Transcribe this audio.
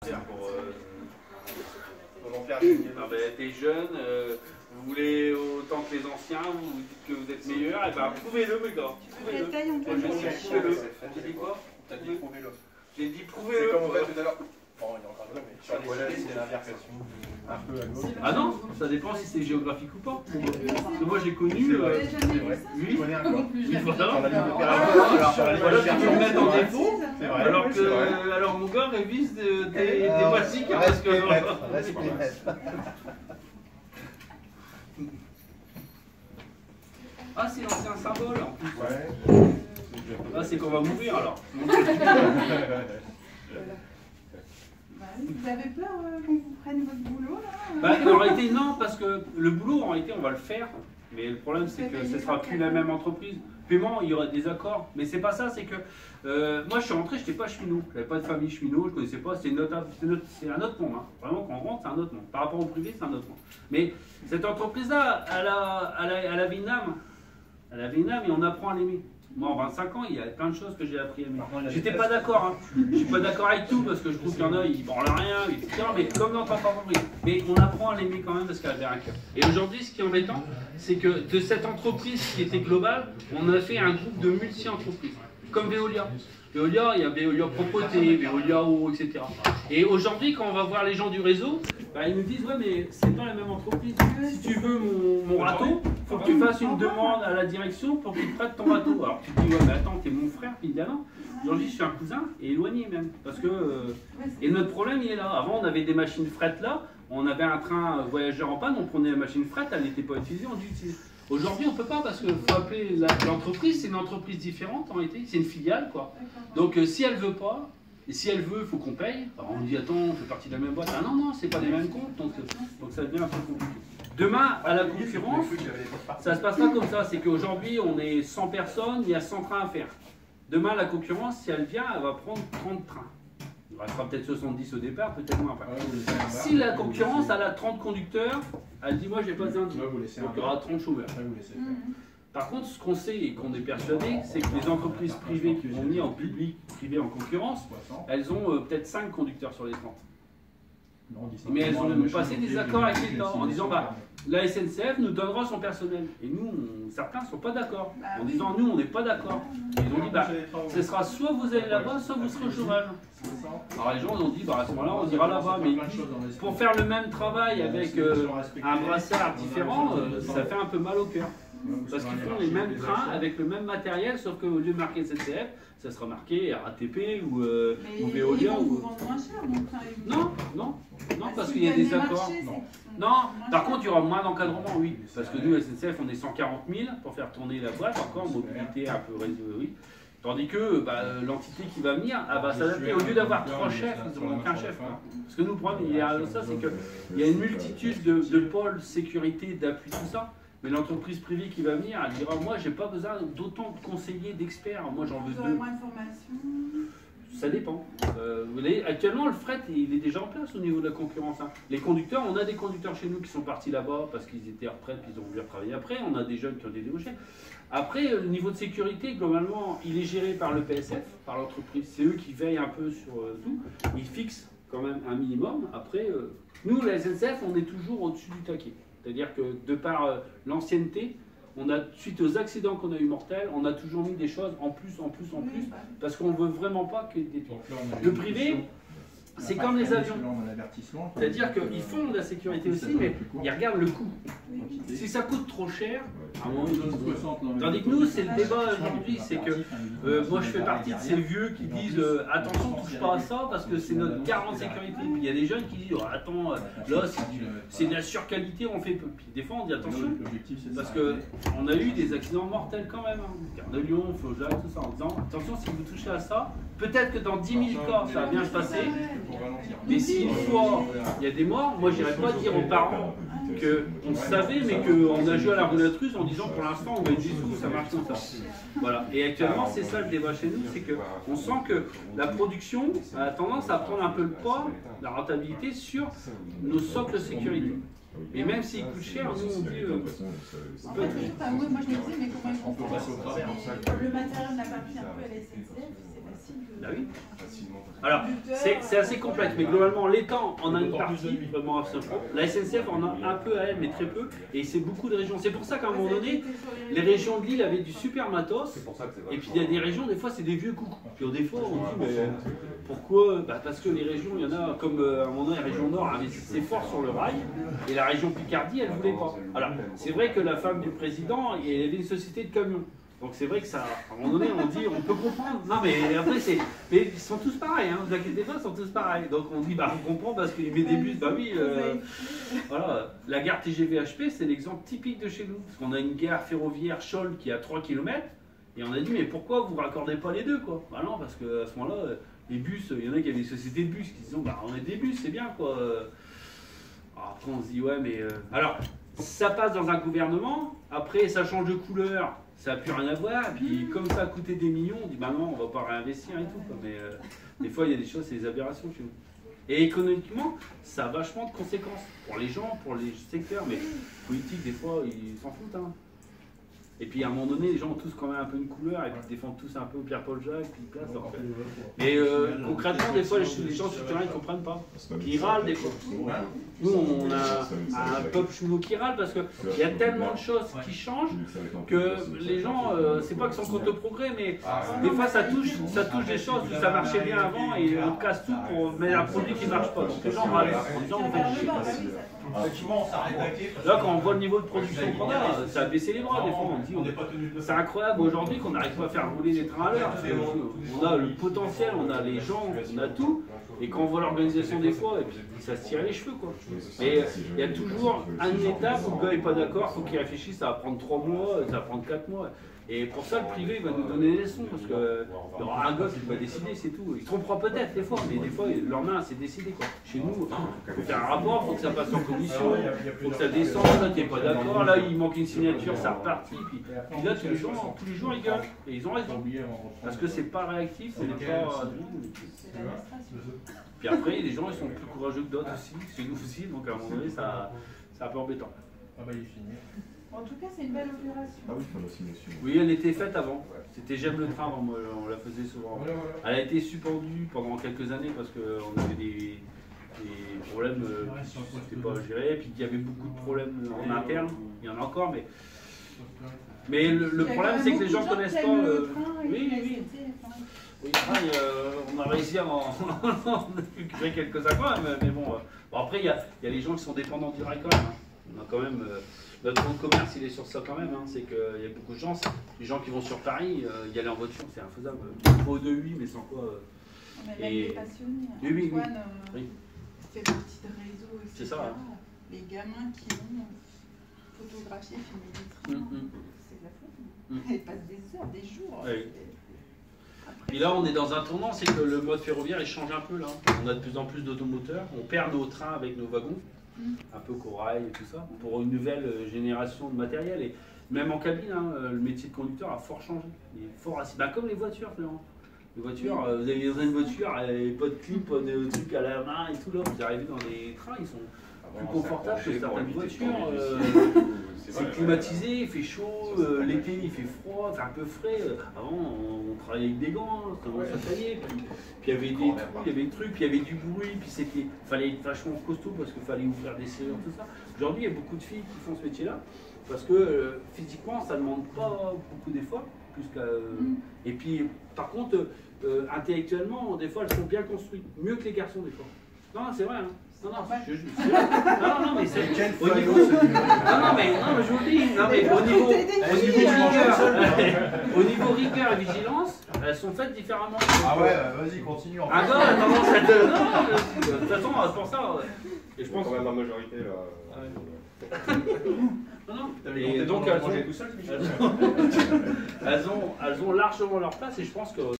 faire pour volontaire. Ah ben, t'es jeune, vous voulez autant que les anciens, vous dites que vous êtes meilleur, et ben prouvez-le mes gars. Quelle taille on peut Moi, je dis mettre? prouvez-le. J'ai dit quoi? T'as dit prouvez-le. J'ai dit C'est prouvez-le. comme on fait tout à l'heure. Bon, il y a encore deux, mais sur les volets, c'est l'inversion. Un peu à gauche. Ah non, ça dépend si c'est géographique ou pas. Parce que moi j'ai connu. Vous avez jamais vu ça? Lui, Tu connais un quoi? il faut Sur la ligne de alors, sur la ligne voilà, de tu peux le mettre en défaut. C'est vrai. Alors c'est vrai. que, alors mon gars révise des basiques parce Reste que. maître, reste maître. Ah, c'est l'ancien symbole en plus. Ouais. Ah, c'est qu'on va mourir alors. Bah oui, vous avez peur qu'on vous prenne votre boulot là? Bah, en réalité, non, parce que le boulot, en réalité, on va le faire. Mais le problème, c'est que ce ne sera plus la même entreprise. Paiement, il y aura des accords. Mais c'est pas ça, c'est que moi, je suis rentré, je n'étais pas cheminot. Je n'avais pas de famille cheminot, je ne connaissais pas. C'est un autre monde. Hein. Vraiment, quand on rentre, c'est un autre monde. Par rapport au privé, c'est un autre monde. Mais cette entreprise-là, elle avait une âme. Elle avait une âme et on apprend à l'aimer. Moi, en 25 ans, il y a plein de choses que j'ai appris à aimer. J'étais pas d'accord, hein. Je suis pas d'accord avec tout parce que je trouve qu'il y en a, ils branlent rien, etc. Mais comme dans ta entreprise. Mais on apprend à l'aimer quand même parce qu'elle avait un cœur. Et aujourd'hui, ce qui est embêtant, c'est que de cette entreprise qui était globale, on a fait un groupe de multi-entreprises. Comme Veolia. Veolia, il y a Veolia Propreté, Veolia Eau, etc. Et aujourd'hui, quand on va voir les gens du réseau, bah, ils nous disent ouais mais c'est pas la même entreprise. Si tu veux mon râteau, faut que tu fasses une demande à la direction pour qu'ils te prêtent ton râteau. Alors tu te dis ouais mais attends t'es mon frère, puis il dit ah non. Aujourd'hui je suis un cousin et éloigné même. Parce que et notre problème il est là. Avant on avait des machines fret là, on avait un train voyageur en panne, on prenait la machine fret, elle n'était pas utilisée, on l'utilisait. Aujourd'hui on peut pas parce que faut appeler l'entreprise, c'est une entreprise différente en réalité, c'est une filiale quoi. Donc si elle veut pas. Et si elle veut, il faut qu'on paye. Alors on dit, attends, on fait partie de la même boîte. Ah non, non, c'est pas les mêmes comptes, donc ça devient un peu compliqué. Demain, à la concurrence, ça se passera comme ça. C'est qu'aujourd'hui, on est 100 personnes, il y a 100 trains à faire. Demain, la concurrence, si elle vient, elle va prendre 30 trains. Il restera peut-être 70 au départ, peut-être moins après. Si la concurrence, elle a 30 conducteurs, elle dit, moi, j'ai pas besoin de... Donc il y aura 30 chômeurs. Par contre, ce qu'on sait et qu'on est persuadé, c'est que les entreprises privées qui vont venir en public, privées en concurrence, elles ont peut-être 5 conducteurs sur les 30. Mais elles ont passé des accords avec l'État en disant bah, la SNCF nous donnera son personnel. Et nous, certains ne sont pas d'accord. En disant nous, on n'est pas d'accord. Ils ont dit bah, ce sera soit vous allez là-bas, soit vous serez au chômage. Alors les gens ont dit bah, à ce moment-là, on ira là-bas. Mais pour faire le même travail avec un brassard différent, ça fait un peu mal au cœur. Parce qu'ils font les mêmes trains avec le même matériel, sauf qu'au lieu de marquer SNCF, ça sera marqué RATP ou Veolia. Ils vont vous vendre moins cher, donc, non, non, non, parce qu'il y a des accords. Non, par contre, il y aura moins d'encadrement, oui. Parce que nous, SNCF, on est 140 000 pour faire tourner la boîte, encore mobilité un peu réseau, oui. Tandis que bah, l'entité qui va venir, elle va s'adapter. Au lieu d'avoir 3 chefs, ils n'auront qu'un chef. Hein. Parce que nous, le problème, il y a ça, c'est qu'il y a une multitude de pôles sécurité, d'appui, tout ça. Mais l'entreprise privée qui va venir, elle dira moi j'ai pas besoin d'autant de conseillers, d'experts, moi j'en veux 2. Moins de formation. Ça dépend. Vous voyez, actuellement le fret il est déjà en place au niveau de la concurrence. Hein. Les conducteurs, on a des conducteurs chez nous qui sont partis là-bas parce qu'ils étaient en retraite puis ils ont voulu retravailler après. On a des jeunes qui ont été débauchés. Après, le niveau de sécurité, globalement, il est géré par le PSF, par l'entreprise. C'est eux qui veillent un peu sur tout. Ils fixent quand même un minimum. Après, nous, la SNCF, on est toujours au-dessus du taquet. C'est-à-dire que de par l'ancienneté, on a, suite aux accidents qu'on a eu mortels, on a toujours mis des choses en plus, parce qu'on ne veut vraiment pas que des trucs. Le privé, c'est comme les avions. C'est-à-dire qu'ils font de la sécurité aussi, mais ils regardent le coût. Si ça coûte trop cher, à un moment donné, tandis que nous, c'est le débat aujourd'hui, c'est que moi je fais partie de ces vieux qui disent attention, touche pas à ça parce que c'est notre garant de sécurité. Puis il y a des jeunes qui disent oh, attends, là c'est de la surqualité, on fait. Puis des fois on dit attention, parce qu'on a eu des accidents mortels quand même. Gare de Lyon, Flaujac, tout ça, en disant attention, si vous touchez à ça, peut-être que dans 10 000 cas ça va bien se passer. Mais si une fois il y a des morts, moi j'irais pas dire aux parents qu'on savait mais qu'on a joué à la roulette russe en disant pour l'instant on va être sous, ça marche comme ça. Voilà. Et actuellement c'est ça le débat chez nous, c'est qu'on sent que la production a tendance à prendre un peu le poids, la rentabilité sur nos socles de sécurité. Et même s'ils coûtent cher, nous on dit... moi je me disais mais comment ils vont faire le matériel n'a pas pris un peu à la SNCF, c'est facile de... Bah oui. Alors, c'est assez complexe, mais globalement, l'État en a une partie, vraiment la SNCF en a un peu à elle, mais très peu, et c'est beaucoup de régions. C'est pour ça qu'à un moment donné, les régions de l'île avaient du super matos, et puis il y a des régions, des fois, c'est des vieux coucous. Puis des fois, on dit, mais pourquoi? Bah, parce que les régions, il y en a, comme à un moment donné, la région Nord investissait fort sur le rail, et la région Picardie, elle ne voulait pas. Alors, c'est vrai que la femme du président, elle avait une société de camions. Donc c'est vrai que ça, à un moment donné, on dit, on peut comprendre. Non mais après, mais ils sont tous pareils, hein, ne vous inquiétez pas, ils sont tous pareils. Donc on dit, bah on comprend parce qu'il met des bus, bah oui, voilà. La gare TGV HP, c'est l'exemple typique de chez nous. Parce qu'on a une gare ferroviaire Scholl qui est à 3 km, et on a dit, mais pourquoi vous ne raccordez pas les deux, quoi? Bah non, parce qu'à ce moment-là, les bus, il y en a qui avaient des sociétés de bus qui disent, bah on est des bus, c'est bien, quoi. Alors, après on se dit, ouais, mais... Alors, ça passe dans un gouvernement, après ça change de couleur. Ça n'a plus rien à voir, et puis comme ça a coûté des millions, on dit bah non, on va pas réinvestir et tout. Quoi. Mais des fois, il y a des choses, c'est des aberrations chez nous. Et économiquement, ça a vachement de conséquences pour les gens, pour les secteurs, mais politique, des fois, ils s'en foutent. Hein. Et puis à un moment donné, les gens ont tous quand même un peu une couleur, et puis ils défendent tous un peu Pierre-Paul Jacques, puis ils placent en fait. Mais concrètement, des fois, les gens sur le terrain, ils ne comprennent pas. Puis ils râlent des fois. Nous, on a un peuple cheminot qui râle parce qu'il y a tellement de choses qui changent que les gens, c'est pas qu'ils sont contre le progrès, mais des fois ça touche des choses où ça marchait bien avant et on casse tout pour mettre un produit qui ne marche pas. Donc les gens râlent en disant on fait chier. Là, quand on voit le niveau de production qu'on a, ça a baissé les bras des fois. On dit c'est incroyable aujourd'hui qu'on n'arrive pas à faire rouler les trains à l'heure. On a le potentiel, on a les gens, on a tout. Et quand on voit l'organisation des fois, et puis ça se tire les cheveux quoi. Mais il y a toujours une étape où le gars n'est pas d'accord, il faut qu'il réfléchisse, ça va prendre 3 mois, ça va prendre 4 mois. Et pour ça, le privé va nous donner des leçons, parce qu'il y aura un gosse qui va décider, c'est tout. Il se trompera peut-être des fois, mais des fois, leur main, c'est décidé. Quoi. Chez nous, il faut faire un rapport, il faut que ça passe en commission, il faut que ça descende, là, tu n'es pas d'accord, là, il manque une signature, ça repartit. Puis là, tous les jours, ils gueulent. Et ils ont raison. Parce que c'est pas réactif, c'est pas... Puis après, les gens, ils sont plus courageux que d'autres aussi, chez nous aussi, donc à un moment donné, c'est un peu embêtant. Ah bah il est fini. En tout cas, c'est une belle opération. Ah oui, il faut la simulation. Oui, elle était faite avant. C'était J'aime le train, avant, on la faisait souvent. Elle a été suspendue pendant quelques années parce qu'on avait des problèmes qui n'étaient pas gérés, puis qu'il y avait beaucoup de problèmes en interne. Il y en a encore, mais le problème, c'est que les gens ne connaissent pas. Oui. Oui, on a réussi à en créer quelques-uns quand même, mais bon. Après, il y a les gens qui sont dépendants du rail quand même. On a quand même. Notre fonds de commerce, il est sur ça quand même, hein. C'est qu'il y a beaucoup de gens, les gens qui vont sur Paris, y aller en voiture, c'est infaisable. Il faut 2-8, mais sans quoi. Mais même les passionnés, oui. fait partie de réseau, etc. C'est ça. Hein. Les gamins qui vont photographier, filmer des trains, c'est de la faute. Ils passent des heures, des jours. Oui. Et là, on est dans un tournant, c'est que le mode ferroviaire, il change un peu là. On a de plus en plus d'automoteurs, on perd nos trains avec nos wagons. Un peu corail et tout ça, pour une nouvelle génération de matériel. Et même en cabine, hein, le métier de conducteur a fort changé. Il est fort assis. Bah, comme les voitures, finalement. Les voitures, vous avez dans une voiture, pas de clim, pas de truc à la main et tout là. Vous arrivez dans les trains, ils sont plus confortables que certaines voitures. C'est climatisé, il fait chaud, l'été il fait froid, c'est un peu frais. Avant on travaillait avec des gants, ça taillait, puis il y avait des trous, il y avait des trucs, puis il y avait du bruit, puis fallait être vachement costaud parce qu'il fallait ouvrir des serrures, tout ça. Aujourd'hui il y a beaucoup de filles qui font ce métier-là, parce que physiquement ça ne demande pas beaucoup d'efforts, et puis par contre intellectuellement des fois elles sont bien construites, mieux que les garçons des fois. Non, c'est vrai. Hein. Non, mais c'est au niveau. Non, je vous le dis. Non, mais au niveau rigueur et vigilance, elles sont faites différemment. Ah ouais, vas-y, continue. Un gars a tendance à te. Non, de toute façon, pour ça. Et je pense quand même la majorité là. Non. Et donc elles ont largement leur place et je pense que